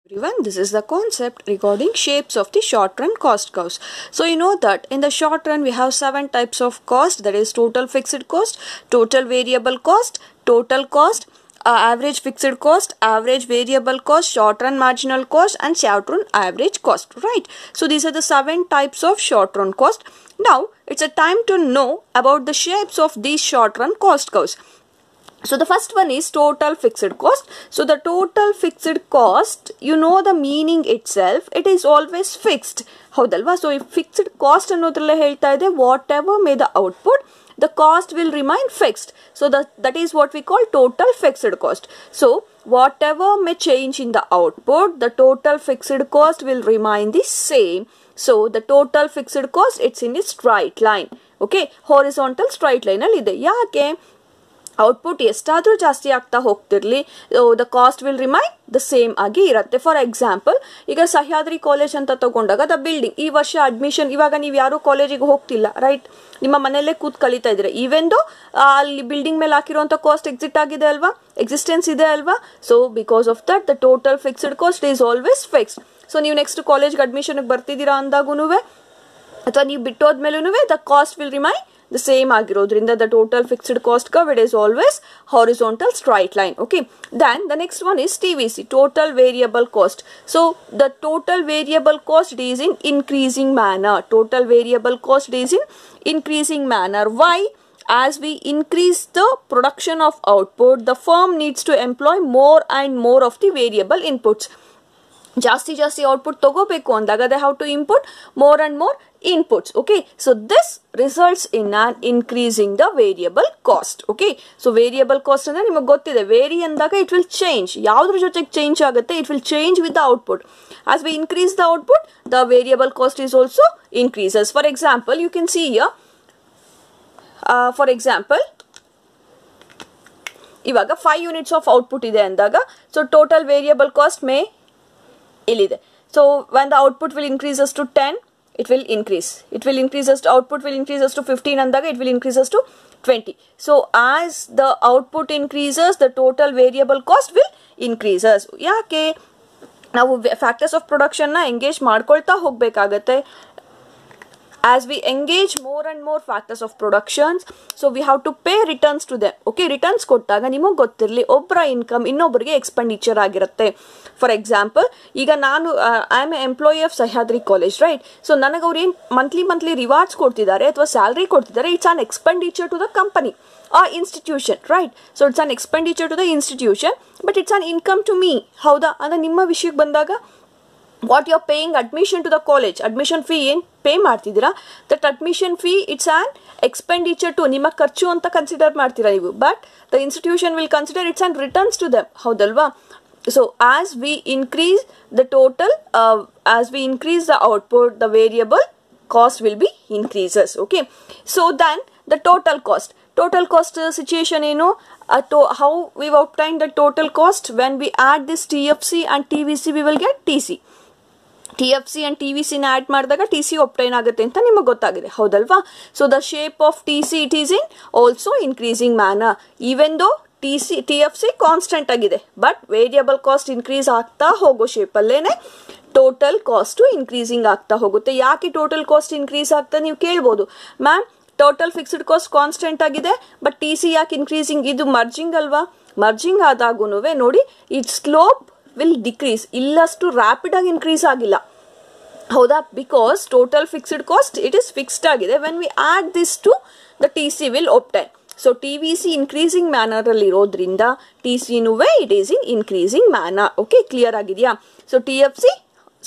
Everyone, this is the concept regarding shapes of the short run cost curves. So you know that in the short run we have 7 types of cost, that is total fixed cost, total variable cost, total cost, average fixed cost, average variable cost, short run marginal cost and short run average cost, right? So these are the 7 types of short run cost. Now it's a time to know about the shapes of these short run cost curves. So the first one is total fixed cost. So the total fixed cost, you know the meaning itself, it is always fixed. Haudalva? So if fixed cost annodrille helta ide, whatever may the output, the cost will remain fixed. So that is what we call total fixed cost. So whatever may change in the output, the total fixed cost will remain the same. So the total fixed cost, it's in a straight line. Okay, horizontal straight line alli ide. Yake output ಎಷ್ಟಾದರೂ ಜಾಸ್ತಿ ಆಗ್ತಾ ಹೋಗ್ತಿರ್ಲಿ, the cost will remain the same ಆಗಿ ಇರುತ್ತೆ. For example, ಈಗ Sahyadri college ಅಂತ ತಗೊಂಡಾಗ the building ಈ ವರ್ಷ ಅಡ್ಮಿಷನ್, ಇವಾಗ ನೀವು ಯಾರೂ ಕಾಲೇಜಿಗೆ ಹೋಗ್ತಿಲ್ಲ, ರೈಟ್? ನಿಮ್ಮ ಮನೆಯಲ್ಲೇ ಕೂತ್ ಕಲಿತಾ ಇದ್ರೆ, ಈವೆನ್ ದೋ ಅಲ್ಲಿ ಬಿಲ್ಡಿಂಗ್ ಮೇಲೆ ಹಾಕಿರುವಂಥ ಕಾಸ್ಟ್ ಎಕ್ಸಿಟ್ ಆಗಿದೆ ಅಲ್ವಾ, ಎಕ್ಸಿಸ್ಟೆನ್ಸ್ ಇದೆ ಅಲ್ವಾ. So because of that the total fixed cost is always fixed. So ನೀವು ನೆಕ್ಸ್ಟ್ ಕಾಲೇಜ್ಗೆ ಅಡ್ಮಿಷನ್ಗೆ ಬರ್ತಿದ್ದೀರಾ ಅಂದಾಗೂ ಅಥವಾ ನೀವು ಬಿಟ್ಟೋದ್ಮೇಲೂ the cost will remain the same ಆಗಿರೋದ್ರಿಂದ the total fixed cost curve, it is always horizontal straight line. Okay, then the next one is TVC, total variable cost. So the total variable cost is in increasing manner. Total variable cost is in increasing manner. Why? As we increase the production of output, the firm needs to employ more and more of the variable inputs. ಜಾಸ್ತಿ output ತಗೋಬೇಕು ಅಂದಾಗ they have to input more and more inputs. Okay, so this results in an increasing the variable cost. Okay, so variable cost ಅಂದ್ರೆ ನಿಮಗೆ ಗೊತ್ತಿದೆ, very ಅಂದಾಗ it will change. ಯಾವುದ್ರ ಜೊತೆಗೆ change ಆಗುತ್ತೆ, it will change with the output. As we increase the output, the variable cost is also increases. For example, you can see here, for example, ಇವಾಗ 5 units of output ಇದೆ ಅಂದಾಗ, so total variable cost may ಇಲ್ಲಿದೆ. So when the output will increases to 10, it will increase. It will increases to output will increases to 15 ಅಂದಾಗ it will increases to 20. So as the output increases, the total variable cost will increases. ಯಾಕೆ ನಾವು factors of ಪ್ರೊಡಕ್ಷನ್ನ engage ಮಾಡ್ಕೊಳ್ತಾ ಹೋಗಬೇಕಾಗತ್ತೆ. As we engage more and more factors of productions, so we have to pay returns to them. Okay, returns ಕೊಟ್ಟಾಗ ನಿಮಗೆ ಗೊತ್ತಿರಲಿ, ಒಬ್ಬರ income ಇನ್ನೊಬ್ಬರಿಗೆ expenditure ಆಗಿರುತ್ತೆ. ಫಾರ್ ಎಕ್ಸಾಂಪಲ್, ಈಗ ನಾನು I am a employee of Sahyadri college, right? So ನನಗೆ ಅವ್ರು ಏನು ಮಂತ್ಲಿ ರಿವಾರ್ಡ್ಸ್ ಕೊಡ್ತಿದ್ದಾರೆ ಅಥವಾ ಸ್ಯಾಲ್ರಿ ಕೊಡ್ತಿದ್ದಾರೆ, it's on expenditure to the company or institution, right? So it's an expenditure to the institution, but it's an income to me. ಹೌದಾ? ಅಂದರೆ ನಿಮ್ಮ ವಿಷಯಕ್ಕೆ ಬಂದಾಗ, what you're paying admission to the college, admission fee ಏನು pay ಮಾಡ್ತಿದ್ದೀರಾ, that admission fee it's an expenditure to, ನಿಮ್ಮ ಖರ್ಚು ಅಂತ ಕನ್ಸಿಡರ್ ಮಾಡ್ತೀರಾ ನೀವು, but the institution will consider it's an returns to them. ಹೌದಲ್ವಾ? So as we increase the total, as we increase the output, the variable cost will be increases. Okay, so then the total cost situation, you know, how we've obtained the total cost. When we add this TFC and TVC, we will get TC. TFC and TVC ನ add ಮಾಡಿದಾಗ TC obtain ಆಗುತ್ತೆ ಅಂತ ನಿಮಗೆ ಗೊತ್ತಾಗಿದೆ, ಹೌದಲ್ವಾ? So the shape of TC it is in also increasing manner. Even ದೋ TFC constant ಆಗಿದೆ, but variable cost increase ಆಗ್ತಾ ಹೋಗೋ ಶೇಪಲ್ಲೇನೆ ಟೋಟಲ್ ಕಾಸ್ಟು ಇನ್ಕ್ರೀಸಿಂಗ್ ಆಗ್ತಾ ಹೋಗುತ್ತೆ. ಯಾಕೆ ಟೋಟಲ್ ಕಾಸ್ಟ್ ಇನ್ಕ್ರೀಸ್ ಆಗ್ತಾ ನೀವು ಕೇಳ್ಬೋದು, ma'am total fixed cost constant ಆಗಿದೆ ಬಟ್ TC ಯಾಕೆ ಇನ್ಕ್ರೀಸಿಂಗ್? ಇದು ಮರ್ಜಿಂಗ್ ಅಲ್ವಾ? ಮರ್ಜಿಂಗ್ ಆದಾಗೂ ನೋಡಿ ಇಟ್ ಸ್ಲೋಪ್ ವಿಲ್ ಡಿಕ್ರೀಸ್, ಇಲ್ಲಷ್ಟು ರ್ಯಾಪಿಡ್ ಆಗಿ ಇನ್ಕ್ರೀಸ್ ಆಗಿಲ್ಲ, ಹೌದಾ? Because total fixed cost it is fixed ಆಗಿದೆ. When we add this to the TC will obtain. So TVC increasing manner ಅಲ್ಲಿ ಇರೋದ್ರಿಂದ TCನುವೆ it is in increasing manner. Okay, clear ಆಗಿದೆಯಾ? So TFC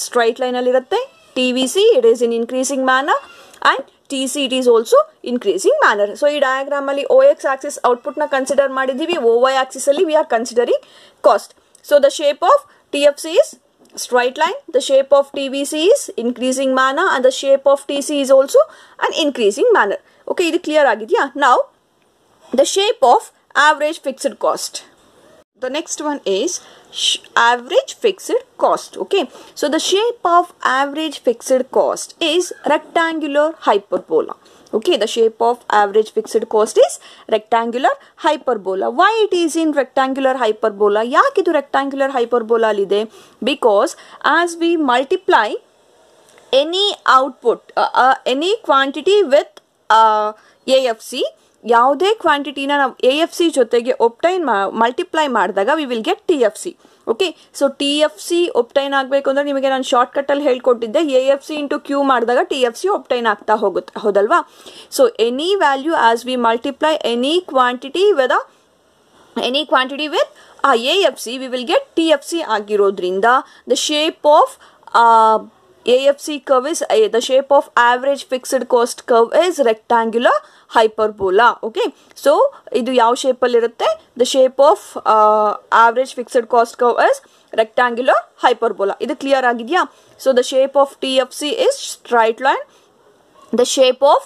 straight line ಅಲ್ಲಿ ಇರುತ್ತೆ, TVC it is in increasing manner and TC it is also increasing manner. So ಈ diagram ಅಲ್ಲಿ OX axis output ನ consider ಮಾಡಿದೀವಿ, OY axis ಅಲ್ಲಿ we are considering cost. So the shape of TFC is straight line, the shape of TVC is increasing manner and the shape of TC is also an increasing manner. Okay, ಇದು clear ಆಗಿದೆಯಾ? Now the shape of average fixed cost. The next one is average fixed cost. Okay, so the shape of average fixed cost is rectangular hyperbola. Okay, the shape of average fixed cost is rectangular hyperbola. Why it is in rectangular hyperbola? ಯಾಕಿದು rectangular hyperbola ಅಲ್ಲಿದೆ? Because as we multiply any output, any quantity with AFC, ಯಾವುದೇ ಕ್ವಾಂಟಿಟಿನ ನಾವು AFC ಜೊತೆಗೆ obtain multiply ಮಾಡಿದಾಗ we will get TFC. Okay, so TFC obtain ಆಗಬೇಕು ಅಂದರೆ ನಿಮಗೆ ನಾನು ಶಾರ್ಟ್ಕಟ್ಟಲ್ಲಿ ಹೇಳ್ಕೊಟ್ಟಿದ್ದೆ, AFC into Q ಮಾಡಿದಾಗ TFC ಒಪ್ಟೈನ್ ಆಗ್ತಾ ಹೋಗುತ್ತೆ, ಹೌದಲ್ವಾ? So any value as we multiply any quantity with AFC we will get TFC ಆಗಿರೋದ್ರಿಂದ the shape of AFC curve is the shape of average fixed cost curve is rectangular hyperbola. Okay, so idu yav shape alli irutte? The shape of average fixed cost curve is rectangular hyperbola. Idu clear agidya? So the shape of TFC is straight line. The shape of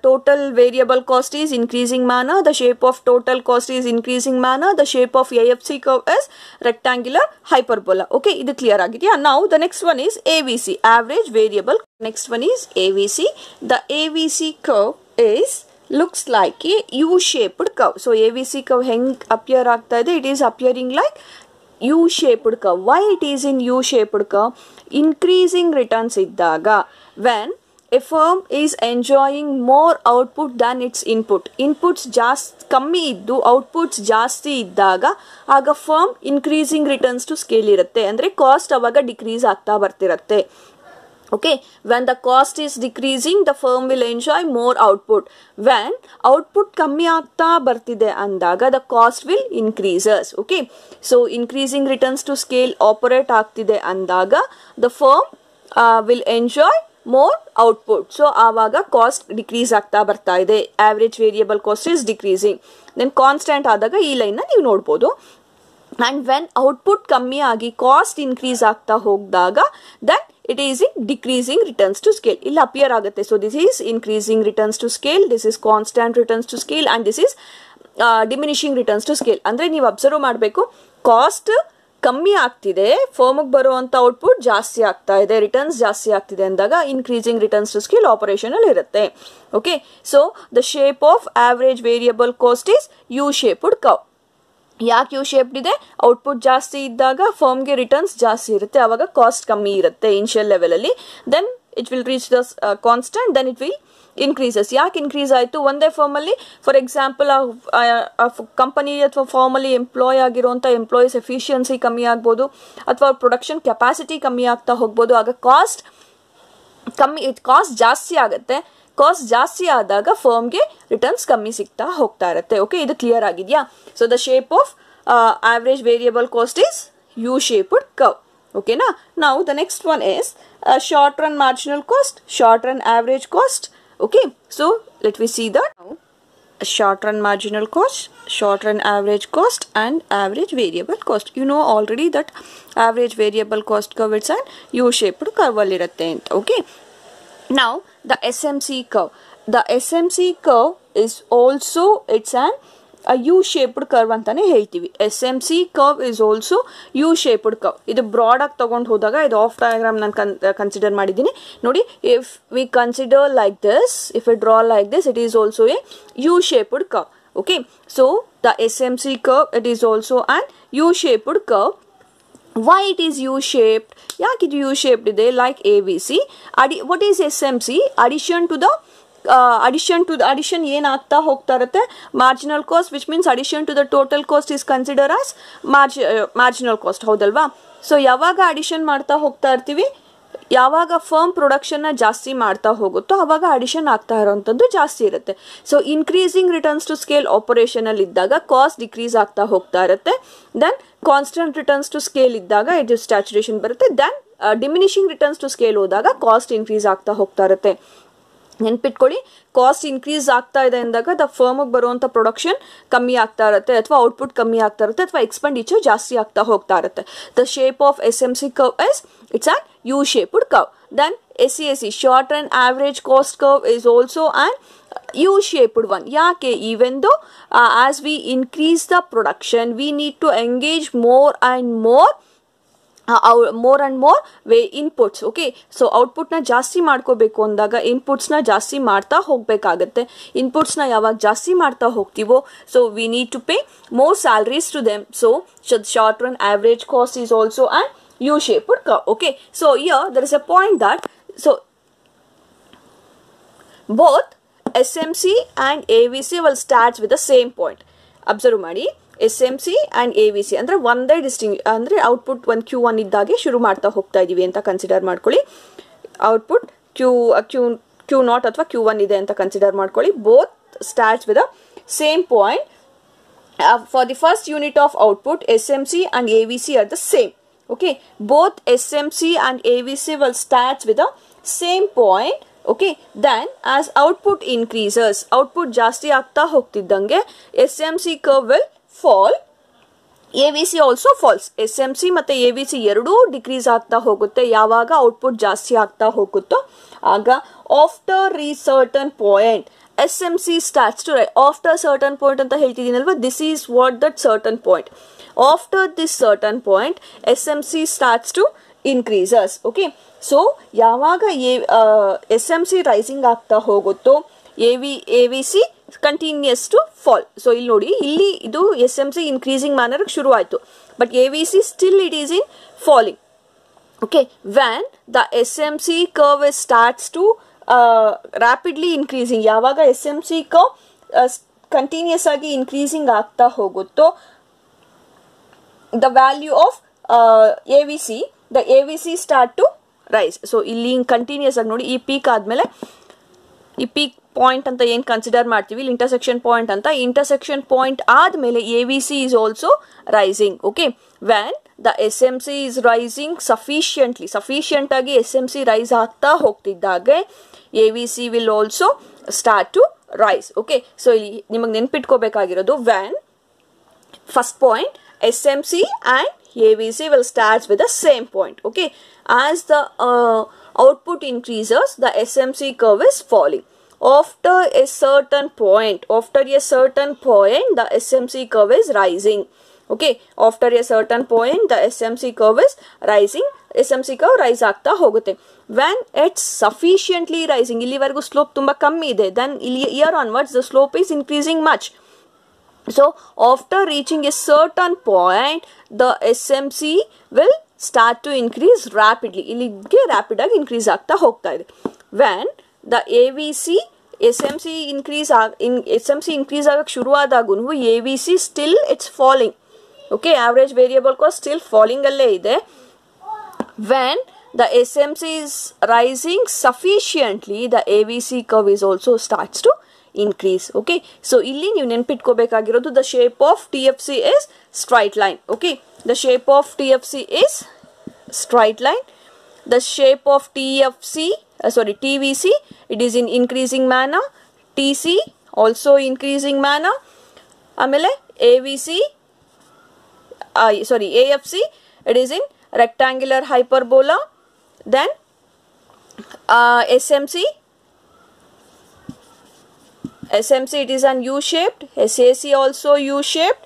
total variable cost is increasing manner. The shape of total cost is increasing manner. The shape of AFC curve is rectangular hyperbola. Okay, ಇದು clear ಆಗಿದೆಯಾ? Now the next one is AVC, average variable. Next one is AVC. The AVC curve looks like a U-shaped curve. So AVC curve heng appear ಆಗ್ತಾ ಇದೆ? It is appearing like U-shaped curve. Why it is in U-shaped curve? Increasing returns ಇದ್ದಾಗ, when a firm is enjoying more output than its inputs ಜಾಸ್ತಿ ಕಮ್ಮಿ ಇದ್ದು outputs ಜಾಸ್ತಿ ಇದ್ದಾಗ ಆಗ firm increasing returns to scale ಇರುತ್ತೆ, ಅಂದರೆ ಕಾಸ್ಟ್ ಅವಾಗ ಡಿಕ್ರೀಸ್ ಆಗ್ತಾ ಬರ್ತಿರುತ್ತೆ. Okay, when the cost is decreasing the firm will enjoy more output. When output ಕಮ್ಮಿ ಆಗ್ತಾ ಬರ್ತಿದೆ ಅಂದಾಗ the cost will increases. Okay, so increasing returns to scale operate ಆಗ್ತಿದೆ ಅಂದಾಗ the firm will enjoy more output. So ಆವಾಗ cost decrease ಆಗ್ತಾ ಬರ್ತಾ ಇದೆ. Average variable cost is decreasing. Then constant ಆದಾಗ ಈ ಲೈನ್ನ ನೀವು ನೋಡ್ಬೋದು. ಆ್ಯಂಡ್ ವೆನ್ ಔಟ್ಪುಟ್ ಕಮ್ಮಿ ಆಗಿ ಕಾಸ್ಟ್ ಇನ್ಕ್ರೀಸ್ ಆಗ್ತಾ ಹೋಗಿದಾಗ then it is in decreasing returns to scale. ಇಲ್ಲಿ ಅಪಿಯರ್ ಆಗುತ್ತೆ. So this is increasing returns to scale, this is constant returns to scale, and this is diminishing returns to scale. ಅಂದರೆ ನೀವು observe ಮಾಡಬೇಕು, cost ಕಮ್ಮಿ ಆಗ್ತಿದೆ, ಫರ್ಮ್ಗೆ ಬರುವಂಥ output ಜಾಸ್ತಿ ಆಗ್ತಾ ಇದೆ, ರಿಟರ್ನ್ಸ್ ಜಾಸ್ತಿ ಆಗ್ತಿದೆ ಅಂದಾಗ increasing returns to scale operational ಇರುತ್ತೆ. Okay, so the shape of average variable cost is U shaped curve. ಯಾಕೆ ಯು ಶೇಪ್ಡ್ ಇದೆ? ಔಟ್ಪುಟ್ ಜಾಸ್ತಿ ಇದ್ದಾಗ ಫರ್ಮ್ಗೆ ರಿಟರ್ನ್ಸ್ ಜಾಸ್ತಿ ಇರುತ್ತೆ, ಆವಾಗ ಕಾಸ್ಟ್ ಕಮ್ಮಿ ಇರುತ್ತೆ ಇನಿಷಿಯಲ್ ಲೆವೆಲಲ್ಲಿ. Then it will reach the constant, then it will increases. ಯಾಕೆ ಇನ್ಕ್ರೀಸ್ ಆಯಿತು? ಒಂದೇ ಫರ್ಮಲ್ಲಿ ಫಾರ್ ಎಕ್ಸಾಂಪಲ್ ಕಂಪನಿ ಅಥವಾ ಫಾರ್ಮಲ್ಲಿ ಎಂಪ್ಲಾಯ್ ಆಗಿರುವಂಥ ಎಂಪ್ಲಾಯೀಸ್ ಎಫಿಷಿಯನ್ಸಿ ಕಮ್ಮಿ ಆಗ್ಬೋದು, ಅಥವಾ ಪ್ರೊಡಕ್ಷನ್ ಕೆಪಾಸಿಟಿ ಕಮ್ಮಿ ಆಗ್ತಾ ಹೋಗ್ಬೋದು. ಆಗ ಕಾಸ್ಟ್ ಜಾಸ್ತಿ ಆಗುತ್ತೆ. ಕಾಸ್ಟ್ ಜಾಸ್ತಿ ಆದಾಗ ಫರ್ಮ್ಗೆ ರಿಟರ್ನ್ಸ್ ಕಮ್ಮಿ ಸಿಗ್ತಾ ಹೋಗ್ತಾ ಇರುತ್ತೆ. ಓಕೆ, ಇದು ಕ್ಲಿಯರ್ ಆಗಿದೆಯಾ? So the shape of average variable cost is U shaped curve. Okay, now the next one is short run marginal cost, short run average cost. Okay, so let me see that now. Short run marginal cost, short run average cost, and average variable cost. You know already that average variable cost curve is an U-shaped curve alli irutte anta. Okay, now the SMC curve. The SMC curve is also, it's an U-shaped curve ಅಂತಾನೆ ಹೇಳ್ತೀವಿ. SMC curve is also U-shaped curve. ಇದು broad ಆಗಿ ತಗೊಂಡು ಹೋದಾಗ ಇದು of diagram ನಾನು consider ಮಾಡಿದ್ದೀನಿ ನೋಡಿ. If we consider like this, if we draw like this, it is also A U-shaped curve. Okay, so the SMC curve, it is also an U-shaped curve. Why it is U-shaped? ಯಾಕೆ ಇದು U-shaped ಇದೆ? Like AVC. What is SMC? Addition ಏನಾಗ್ತಾ ಹೋಗ್ತಾ ಇರುತ್ತೆ? Marginal cost, which means addition to the total cost is consider as marginal cost, ಹೌದಲ್ವಾ? So ಯಾವಾಗ addition ಮಾಡ್ತಾ ಹೋಗ್ತಾ ಇರ್ತೀವಿ, ಯಾವಾಗ ಫರ್ಮ್ ಪ್ರೊಡಕ್ಷನ್ನ ಜಾಸ್ತಿ ಮಾಡ್ತಾ ಹೋಗುತ್ತೋ ಆವಾಗ ಅಡಿಷನ್ ಆಗ್ತಾ ಇರೋವಂಥದ್ದು ಜಾಸ್ತಿ ಇರುತ್ತೆ. So increasing returns to scale operational ಇದ್ದಾಗ ಕಾಸ್ಟ್ ಡಿಕ್ರೀಸ್ ಆಗ್ತಾ ಹೋಗ್ತಾ ಇರುತ್ತೆ. Then constant returns to scale ಇದ್ದಾಗ ಇದು ಸ್ಯಾಚುರೇಷನ್ ಬರುತ್ತೆ. Then diminishing returns to scale ಹೋದಾಗ ಕಾಸ್ಟ್ ಇನ್ಕ್ರೀಸ್ ಆಗ್ತಾ ಹೋಗ್ತಾ ಇರುತ್ತೆ. ನೆನ್ಪಿಟ್ಕೊಳ್ಳಿ, ಕಾಸ್ಟ್ ಇನ್ಕ್ರೀಸ್ ಆಗ್ತಾ ಇದೆ ಅಂದಾಗ ದ ಫರ್ಮ್ಗೆ ಬರುವಂಥ ಪ್ರೊಡಕ್ಷನ್ ಕಮ್ಮಿ ಆಗ್ತಾ ಇರುತ್ತೆ, ಅಥವಾ ಔಟ್ಪುಟ್ ಕಮ್ಮಿ ಆಗ್ತಾ ಇರುತ್ತೆ, ಅಥವಾ ಎಕ್ಸ್ಪೆಂಡಿಚರ್ ಜಾಸ್ತಿ ಆಗ್ತಾ ಹೋಗ್ತಾ ಇರುತ್ತೆ. The shape of SMC curve is, it's an U-shaped curve. Then SCAC, short run average cost curve, is also an U-shaped one. ಯಾಕೆ? even though as we increase the production, we need to engage more and more more and more inputs. Okay, so output na ಜಾಸ್ತಿ ಮಾಡ್ಕೋಬೇಕು ಅಂದಾಗ inputs na ಜಾಸ್ತಿ ಮಾಡ್ತಾ ಹೋಗಬೇಕಾಗುತ್ತೆ. inputs na ಯಾವಾಗ ಜಾಸ್ತಿ ಮಾಡ್ತಾ ಹೋಗ್ತೀವೋ, so we need to pay more salaries to them. So short run average cost is also an U-shaped curve. Okay, so here there is a point that so both SMC and AVC will start with the same point. Observe ಮಾಡಿ, SMC and AVC ಅಂದ್ರೆ ಒಂದೇ ಅಂದ್ರೆ output ಒಂದು Q1 ಇದ್ದಾಗೆ ಶುರು ಮಾಡ್ತಾ ಹೋಗ್ತಾ ಇದೀವಿ ಅಂತ ಕನ್ಸಿಡರ್ ಮಾಡ್ಕೊಳ್ಳಿ. ಔಟ್ಪುಟ್ Q0 ಅಥವಾ Q1 ಇದೆ ಅಂತ ಕನ್ಸಿಡರ್ ಮಾಡ್ಕೊಳ್ಳಿ. Both starts with the same point. For the first unit of output, SMC and AVC are the same. Okay, both SMC and AVC will start with the same point. Okay, then as output increases, output ಜಾಸ್ತಿ ಆಗ್ತಾ ಹೋಗ್ತಿದ್ದಂಗೆ SMC curve will fall, AVC also falls. SMC ಮತ್ತೆ AVC ಎರಡೂ decrease ಆಗ್ತಾ ಹೋಗುತ್ತೆ ಯಾವಾಗ output ಜಾಸ್ತಿ ಆಗ್ತಾ ಹೋಗುತ್ತೋ ಆಗ. after a certain point SMC starts to rise. after certain point ಅಂತ ಹೇಳ್ತಿದ್ದೀನಲ್ವಾ, this is what that certain point. after this certain point SMC starts to increases. Okay, so ಯಾವಾಗ SMC ರೈಸಿಂಗ್ ಆಗ್ತಾ ಹೋಗುತ್ತೋ AVC continues to fall. So ಇಲ್ಲಿ ನೋಡಿ, ಇಲ್ಲಿ ಇದು SMC increasing manner ಶುರು ಆಯಿತು, but AVC still it is in falling. Okay, when the SMC curve starts to rapidly increasing, ಯಾವಾಗ SMC curve continuous ಆಗಿ increasing ಆಗ್ತಾ ಹೋಗುತ್ತೋ the value of the AVC start to rise. So ಇಲ್ಲಿ continuous ಆಗಿ ನೋಡಿ, ಈ ಪೀಕ್ ಆದಮೇಲೆ ಈ ಪೀಕ್ ಪಾಯಿಂಟ್ ಅಂತ ಏನು ಕನ್ಸಿಡರ್ ಮಾಡ್ತೀವಿ, ಇಲ್ಲಿ ಇಂಟರ್ಸೆಕ್ಷನ್ ಪಾಯಿಂಟ್ ಅಂತ, ಇಂಟರ್ಸೆಕ್ಷನ್ ಪಾಯಿಂಟ್ ಆದಮೇಲೆ AVC is also rising. Okay, when the SMC is rising sufficient ಆಗಿ SMC ರೈಸ್ ಆಗ್ತಾ ಹೋಗ್ತಿದ್ದಾಗೆ AVC will also start to rise. Okay, so ಇಲ್ಲಿ ನಿಮಗೆ ನೆನ್ಪಿಟ್ಕೋಬೇಕಾಗಿರೋದು, when first point SMC and AVC will start with the same point. Okay, as the output increases, the SMC curve is falling. After a certain point, the SMC curve is rising. Okay, after a certain point the SMC curve is rising. SMC curve rise ಆಗ್ತಾ ಹೋಗುತ್ತೆ. when it's sufficiently rising, ಇಲ್ಲಿವರೆಗೂ slope ತುಂಬಾ ಕಮ್ಮಿ ಇದೆ, then here onwards the slope is increasing much. So after reaching a certain point the SMC will start to increase rapidly. ಇಲ್ಲಿಗೆ rapid ಆಗಿ increase ಆಗ್ತಾ ಹೋಗ್ತಾ ಇದೆ. when the SMC increase ಆಗಕ್ಕೆ ಶುರು ಆದಾಗೂ AVC still it's falling. Okay, average variable cost still falling ಅಲ್ಲೇ ಇದೆ. when the SMC is rising sufficiently, the AVC curve is also starts to increase. Okay, so ಇಲ್ಲಿ ನೀವು ನೆನ್ಪಿಟ್ಕೋಬೇಕಾಗಿರೋದು, the shape of TFC is straight line. Okay, the shape of TFC is straight line. The shape of TVC, it is in increasing manner. TC also increasing manner. ಆಮೇಲೆ AFC, it is in rectangular hyperbola. Then SMC it is an U-shaped. SAC also U-shaped.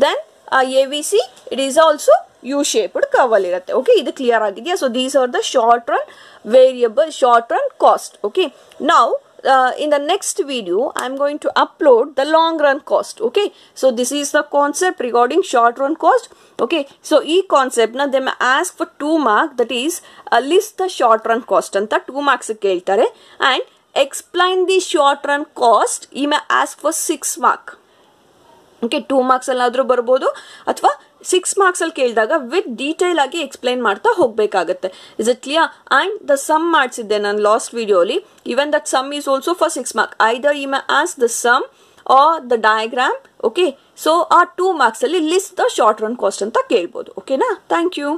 Then AVC it is also U-shaped curve ಅಲ್ಲಿ ಇರುತ್ತೆ. Okay, ಇದು clear ಆಗಿದೆಯಾ? So these are the short run variable, short run cost. Okay, now in the next video I am going to upload the long run cost. Okay, so this is the concept regarding short run cost. Okay, so ee concept na they may ask for 2 marks, that is list the short run cost anta 2 marks keltare, and explain the short run cost he may ask for 6 marks. Okay, 2 marks ಅಲ್ಲಾದರೂ ಬರ್ಬೋದು ಅಥವಾ 6 marks ಅಲ್ಲಿ ಕೇಳಿದಾಗ with detail ಆಗಿ explain ಮಾಡ್ತಾ ಹೋಗಬೇಕಾಗುತ್ತೆ. Is it clear? And the sum ಮಾಡಿಸಿದ್ದೆ ನಾನು last ವಿಡಿಯೋಲಿ. Even that sum is also for 6 marks. Either you may ask the sum or the diagram. Okay, so ಆ 2 marks ಅಲ್ಲಿ list the short run cost ಅಂತ ಕೇಳ್ಬೋದು. ಓಕೆನಾ? Thank you.